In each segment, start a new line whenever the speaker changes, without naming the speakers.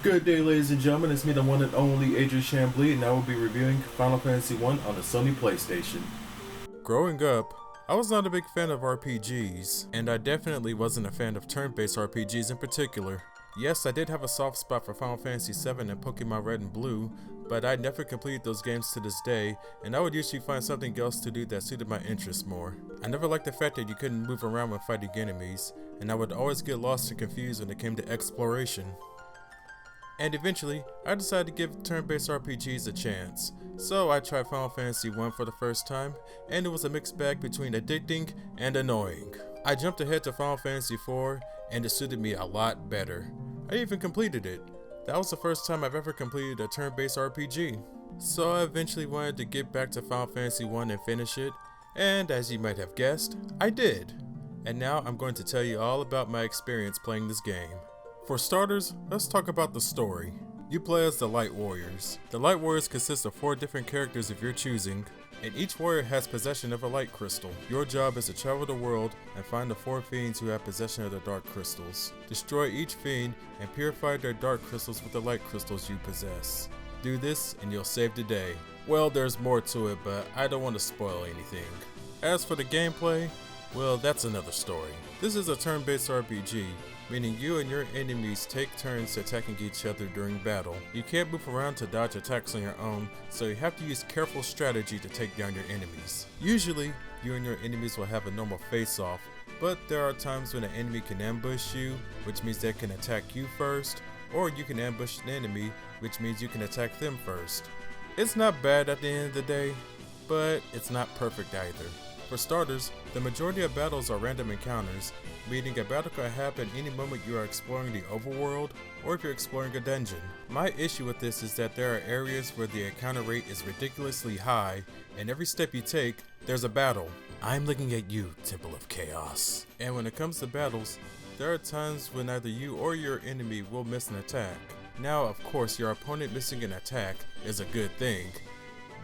Good day, ladies and gentlemen. It's me, the one and only Adrian Chambly, and I will be reviewing Final Fantasy 1 on the Sony PlayStation.
Growing up, I was not a big fan of RPGs, and I definitely wasn't a fan of turn-based RPGs in particular. Yes, I did have a soft spot for Final Fantasy 7 and Pokemon Red and Blue, but I never completed those games to this day, and I would usually find something else to do that suited my interests more. I never liked the fact that you couldn't move around when fighting enemies, and I would always get lost and confused when it came to exploration. And eventually, I decided to give turn-based RPGs a chance. So I tried Final Fantasy 1 for the first time, and it was a mixed bag between addicting and annoying. I jumped ahead to Final Fantasy 4, and it suited me a lot better. I even completed it. That was the first time I've ever completed a turn-based RPG. So I eventually wanted to get back to Final Fantasy 1 and finish it, and as you might have guessed, I did. And now I'm going to tell you all about my experience playing this game. For starters, let's talk about the story. You play as the Light Warriors. The Light Warriors consist of 4 different characters of your choosing, and each warrior has possession of a light crystal. Your job is to travel the world and find the 4 fiends who have possession of the dark crystals. Destroy each fiend and purify their dark crystals with the light crystals you possess. Do this and you'll save the day. Well, there's more to it, but I don't want to spoil anything. As for the gameplay, well, that's another story. This is a turn-based RPG, meaning you and your enemies take turns attacking each other during battle. You can't move around to dodge attacks on your own, so you have to use careful strategy to take down your enemies. Usually, you and your enemies will have a normal face-off, but there are times when an enemy can ambush you, which means they can attack you first, or you can ambush an enemy, which means you can attack them first. It's not bad at the end of the day, but it's not perfect either. For starters, the majority of battles are random encounters, meaning a battle could happen any moment you are exploring the overworld or if you're exploring a dungeon. My issue with this is that there are areas where the encounter rate is ridiculously high, and every step you take, there's a battle. I'm looking at you, Temple of Chaos. And when it comes to battles, there are times when either you or your enemy will miss an attack. Now, of course, your opponent missing an attack is a good thing,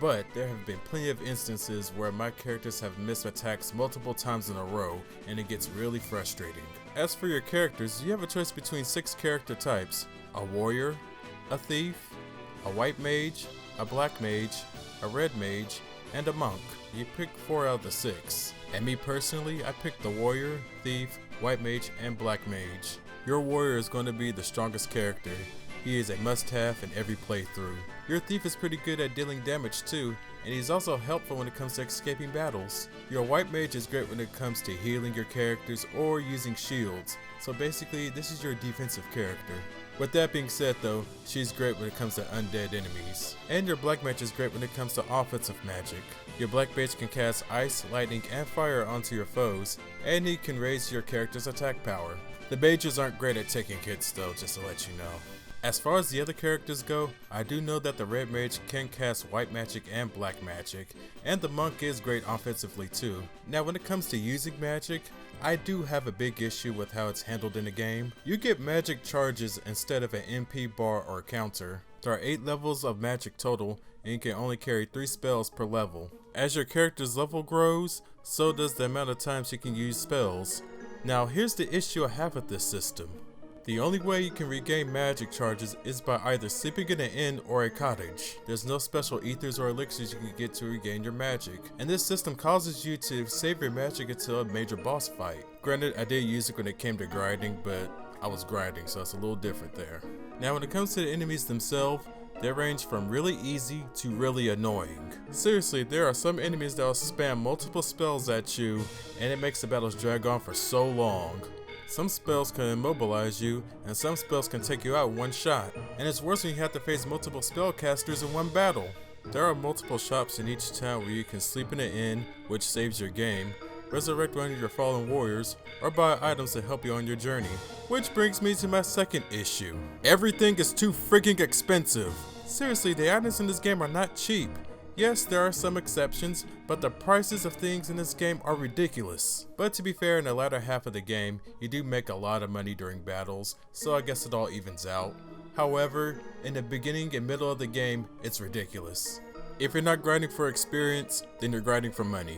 but there have been plenty of instances where my characters have missed attacks multiple times in a row, and it gets really frustrating. As for your characters, you have a choice between 6 character types: a warrior, a thief, a white mage, a black mage, a red mage, and a monk. You pick 4 out of the 6. And me personally, I picked the warrior, thief, white mage, and black mage. Your warrior is going to be the strongest character. He is a must-have in every playthrough. Your thief is pretty good at dealing damage too, and he's also helpful when it comes to escaping battles. Your white mage is great when it comes to healing your characters or using shields, so basically this is your defensive character. With that being said though, she's great when it comes to undead enemies. And your black mage is great when it comes to offensive magic. Your black mage can cast ice, lightning, and fire onto your foes, and he can raise your character's attack power. The mages aren't great at taking hits though, just to let you know. As far as the other characters go, I do know that the red mage can cast white magic and black magic, and the monk is great offensively too. Now when it comes to using magic, I do have a big issue with how it's handled in the game. You get magic charges instead of an MP bar or counter. There are 8 levels of magic total, and you can only carry 3 spells per level. As your character's level grows, so does the amount of times you can use spells. Now here's the issue I have with this system. The only way you can regain magic charges is by either sleeping in an inn or a cottage. There's no special ethers or elixirs you can get to regain your magic, and this system causes you to save your magic until a major boss fight. Granted, I did use it when it came to grinding, but I was grinding, so it's a little different there. Now when it comes to the enemies themselves, they range from really easy to really annoying. Seriously, there are some enemies that will spam multiple spells at you, and it makes the battles drag on for so long. Some spells can immobilize you, and some spells can take you out in one shot. And it's worse when you have to face multiple spellcasters in one battle. There are multiple shops in each town where you can sleep in an inn, which saves your game, resurrect one of your fallen warriors, or buy items to help you on your journey. Which brings me to my second issue. Everything is too freaking expensive. Seriously, the items in this game are not cheap. Yes, there are some exceptions, but the prices of things in this game are ridiculous. But to be fair, in the latter half of the game, you do make a lot of money during battles, so I guess it all evens out. However, in the beginning and middle of the game, it's ridiculous. If you're not grinding for experience, then you're grinding for money.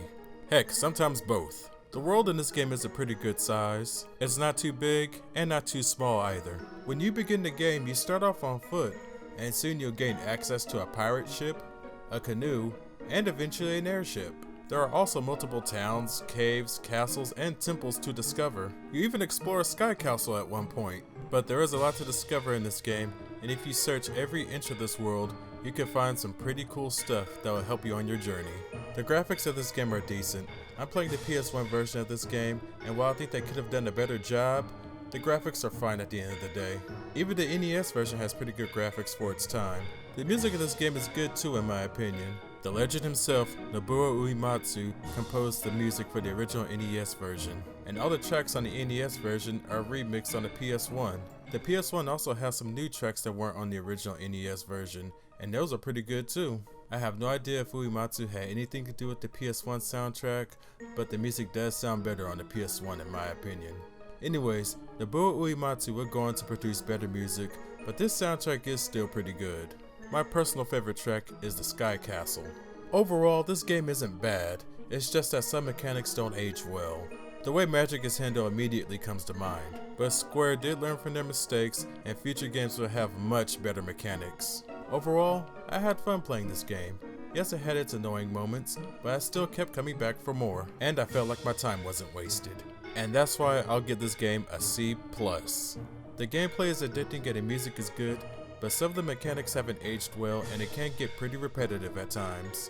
Heck, sometimes both. The world in this game is a pretty good size. It's not too big and not too small either. When you begin the game, you start off on foot, and soon you'll gain access to a pirate ship, a canoe, and eventually an airship. There are also multiple towns, caves, castles, and temples to discover. You even explore a sky castle at one point. But there is a lot to discover in this game, and if you search every inch of this world, you can find some pretty cool stuff that will help you on your journey. The graphics of this game are decent. I'm playing the PS1 version of this game, and while I think they could have done a better job, the graphics are fine at the end of the day. Even the NES version has pretty good graphics for its time. The music of this game is good too in my opinion. The legend himself, Nobuo Uematsu, composed the music for the original NES version, and all the tracks on the NES version are remixed on the PS1. The PS1 also has some new tracks that weren't on the original NES version, and those are pretty good too. I have no idea if Uematsu had anything to do with the PS1 soundtrack, but the music does sound better on the PS1 in my opinion. Anyways, Nobuo Uematsu would go on to produce better music, but this soundtrack is still pretty good. My personal favorite track is the Sky Castle. Overall, this game isn't bad, it's just that some mechanics don't age well. The way magic is handled immediately comes to mind, but Square did learn from their mistakes and future games will have much better mechanics. Overall, I had fun playing this game. Yes, it had its annoying moments, but I still kept coming back for more, and I felt like my time wasn't wasted. And that's why I'll give this game a C+. The gameplay is addicting and the music is good, but some of the mechanics haven't aged well and it can get pretty repetitive at times.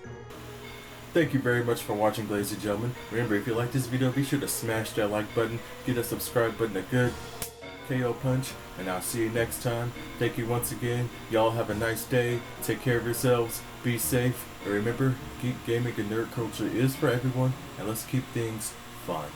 Thank you very much for watching, ladies and gentlemen. Remember, if you like this video, be sure to smash that like button, give that subscribe button a good KO punch, and I'll see you next time. Thank you once again. Y'all have a nice day. Take care of yourselves. Be safe. And remember, geek gaming and nerd culture is for everyone, and let's keep things fun.